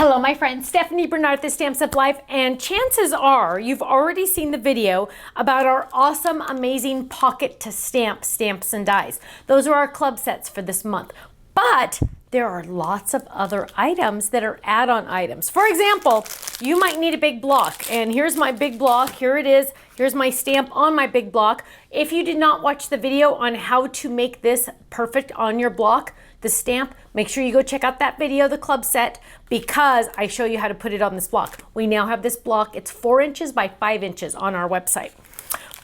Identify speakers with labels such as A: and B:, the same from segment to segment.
A: Hello my friends, Stephanie Bernard, the Stamps of Life, and chances are you've already seen the video about our awesome, amazing pocket to stamp stamps and dies. Those are our club sets for this month. But there are lots of other items that are add-on items. For example, you might need a big block, and here's my big block. Here it is. Here's my stamp on my big block. If you did not watch the video on how to make this perfect on your block, the stamp, make sure you go check out that video, the club set, because I show you how to put it on this block. We now have this block. It's 4 inches by 5 inches on our website.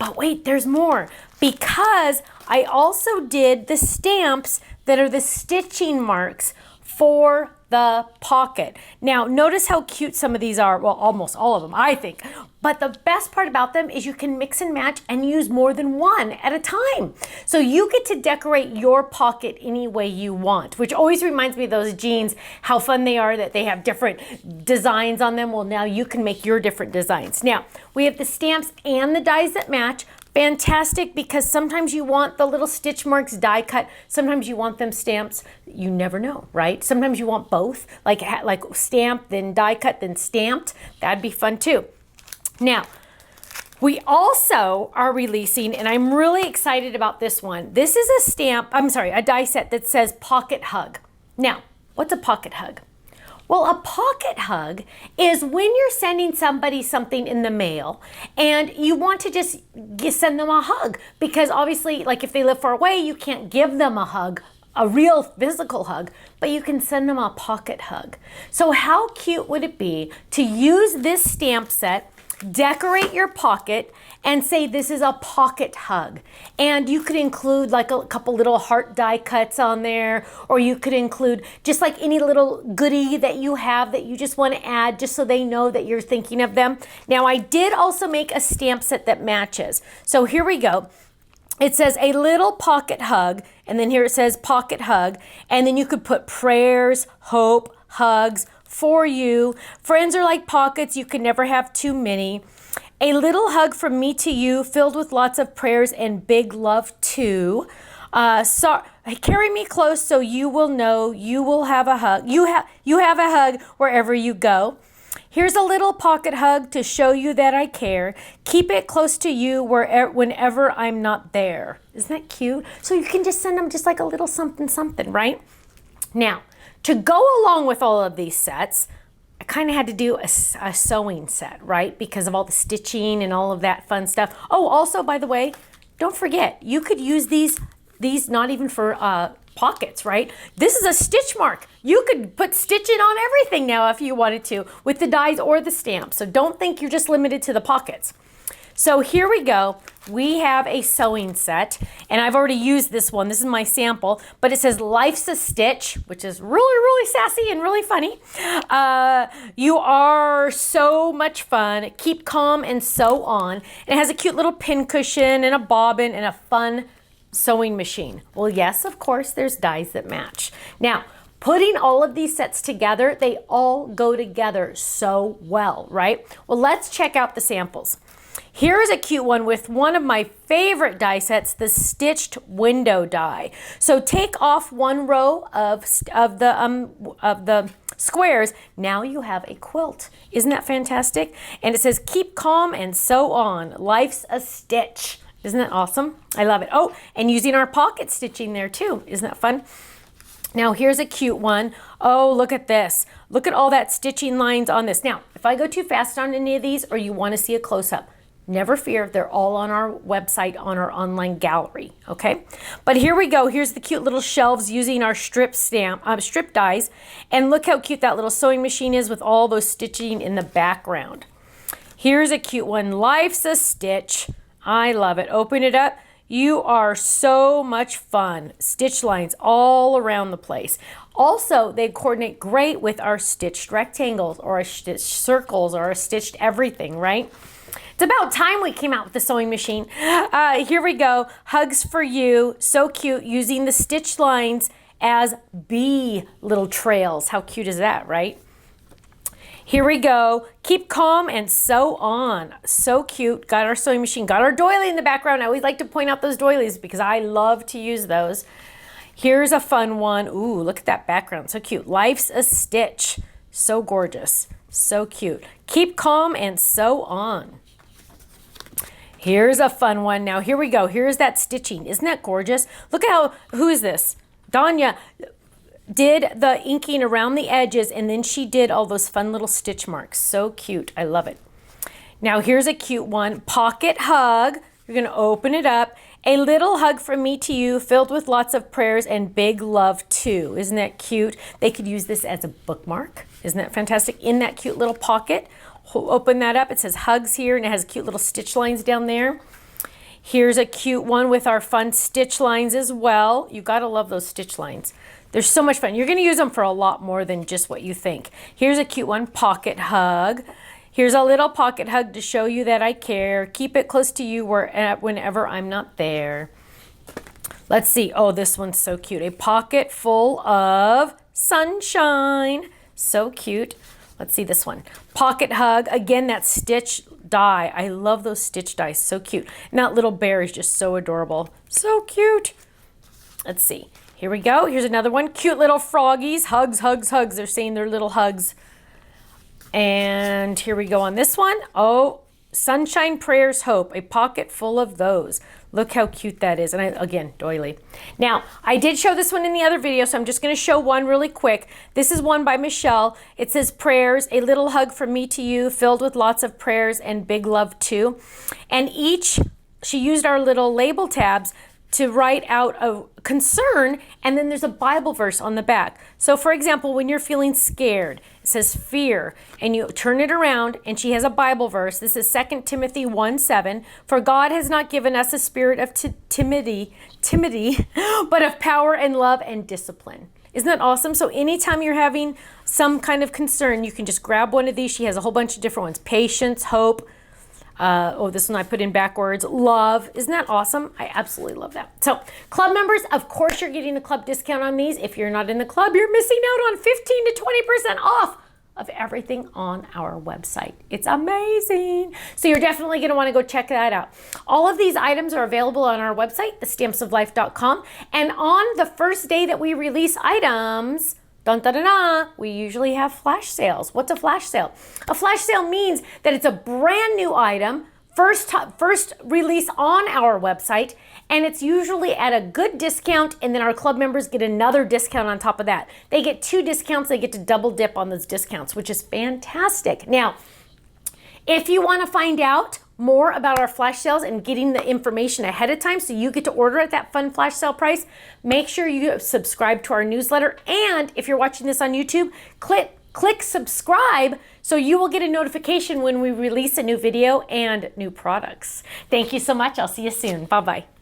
A: But wait, there's more, because I also did the stamps that are the stitching marks for the pocket. Now, notice how cute some of these are. Well, almost all of them, I think. But the best part about them is you can mix and match and use more than one at a time. So you get to decorate your pocket any way you want, which always reminds me of those jeans, how fun they are that they have different designs on them. Well, now you can make your different designs. Now, we have the stamps and the dies that match. Fantastic, because sometimes you want the little stitch marks die cut. Sometimes you want them stamps. You never know, right? Sometimes you want both, like stamped, then die cut, then stamped. That'd be fun too. Now, we also are releasing, and I'm really excited about this one. This is a die set that says Pocket Hug. Now, what's a pocket hug? Well, a pocket hug is when you're sending somebody something in the mail and you want to just send them a hug, because obviously, like if they live far away, you can't give them a hug, a real physical hug, but you can send them a pocket hug. So how cute would it be to use this stamp set, decorate your pocket, and say this is a pocket hug? And you could include like a couple little heart die cuts on there, or you could include just like any little goodie that you have that you just want to add, just so they know that you're thinking of them. Now, I did also make a stamp set that matches. So here we go. It says a little pocket hug, and then here it says pocket hug, and then you could put prayers, hope, hugs for you. Friends are like pockets, you can never have too many. A little hug from me to you, filled with lots of prayers and big love too. Carry me close so you will know you will have a hug. You have a hug wherever you go. Here's a little pocket hug to show you that I care. Keep it close to you whenever I'm not there. Isn't that cute? So you can just send them just like a little something, something, right? Now, to go along with all of these sets, I kind of had to do a sewing set, right? Because of all the stitching and all of that fun stuff. Oh, also, by the way, don't forget, you could use these not even for pockets, right? This is a stitch mark. You could put stitching on everything now if you wanted to, with the dies or the stamps. So don't think you're just limited to the pockets. So here we go. We have a sewing set, and I've already used this one. This is my sample, but it says Life's a Stitch, which is really, really sassy and really funny. You are so much fun. Keep calm and sew on. And it has a cute little pin cushion and a bobbin and a fun sewing machine. Well, yes, of course, there's dies that match. Now, putting all of these sets together, they all go together so well, right? Well, let's check out the samples. Here is a cute one with one of my favorite die sets, the stitched window die. So take off one row of the squares. Now you have a quilt. Isn't that fantastic? And it says, keep calm and sew on. Life's a stitch. Isn't that awesome? I love it. Oh, and using our pocket stitching there too. Isn't that fun? Now here's a cute one. Oh, look at this. Look at all that stitching lines on this. Now, if I go too fast on any of these, or you want to see a close-up, never fear, they're all on our website, on our online gallery, okay? But here we go. Here's the cute little shelves using our strip dies. And look how cute that little sewing machine is with all those stitching in the background. Here's a cute one. Life's a Stitch. I love it. Open it up. You are so much fun. Stitch lines all around the place. Also, they coordinate great with our stitched rectangles or our stitched circles or our stitched everything, right? It's about time we came out with the sewing machine. Here we go. Hugs for you. So cute, using the stitch lines as bee little trails. How cute is that, right? Here we go. Keep calm and sew on. So cute. Got our sewing machine. Got our doily in the background. I always like to point out those doilies because I love to use those. Here's a fun one. Ooh, look at that background. So cute. Life's a Stitch. So gorgeous, so cute. Keep calm and sew on. Here's a fun one. Now here we go. Here's that stitching. Isn't that gorgeous? Look at how, who is this? Danya did the inking around the edges, and then she did all those fun little stitch marks. So cute. I love it. Now here's a cute one. Pocket hug. You're going to open it up. A little hug from me to you, filled with lots of prayers and big love too. Isn't that cute? They could use this as a bookmark. Isn't that fantastic? In that cute little pocket. Open that up. It says hugs here, and it has cute little stitch lines down there. Here's a cute one with our fun stitch lines as well. You gotta love those stitch lines. They're so much fun. You're gonna use them for a lot more than just what you think. Here's a cute one, pocket hug. Here's a little pocket hug to show you that I care. Keep it close to you whenever I'm not there. Let's see. Oh, this one's so cute. A pocket full of sunshine. So cute. Let's see this one. Pocket hug. Again, that stitch die. I love those stitch dies. So cute. And that little bear is just so adorable. So cute. Let's see. Here we go. Here's another one. Cute little froggies. Hugs, hugs, hugs. They're saying their little hugs. And here we go on this one. Oh, sunshine, prayers, hope. A pocket full of those. Look how cute that is. And again, Doily. Now, I did show this one in the other video, so I'm just going to show one really quick. This is one by Michelle. It says prayers, a little hug from me to you, filled with lots of prayers and big love too. And she used our little label tabs to write out a concern, and then there's a Bible verse on the back. So for example, when you're feeling scared, it says fear, and you turn it around, and she has a Bible verse. This is 2 Timothy 1:7. For God has not given us a spirit of timidity, but of power and love and discipline. Isn't that awesome? So anytime you're having some kind of concern, you can just grab one of these. She has a whole bunch of different ones. Patience, hope, this one I put in backwards. Love. Isn't that awesome? I absolutely love that. So club members, of course you're getting a club discount on these. If you're not in the club, you're missing out on 15 to 20% off of everything on our website. It's amazing. So you're definitely going to want to go check that out. All of these items are available on our website, thestampsoflife.com. And on the first day that we release items, dun, dun, dun, dun, we usually have flash sales. What's a flash sale? A flash sale means that it's a brand new item, first release on our website, and it's usually at a good discount, and then our club members get another discount on top of that. They get 2 discounts. They get to double dip on those discounts, which is fantastic. Now, if you want to find out more about our flash sales and getting the information ahead of time so you get to order at that fun flash sale price, make sure you subscribe to our newsletter. And if you're watching this on YouTube, click subscribe so you will get a notification when we release a new video and new products. Thank you so much. I'll see you soon. Bye-bye.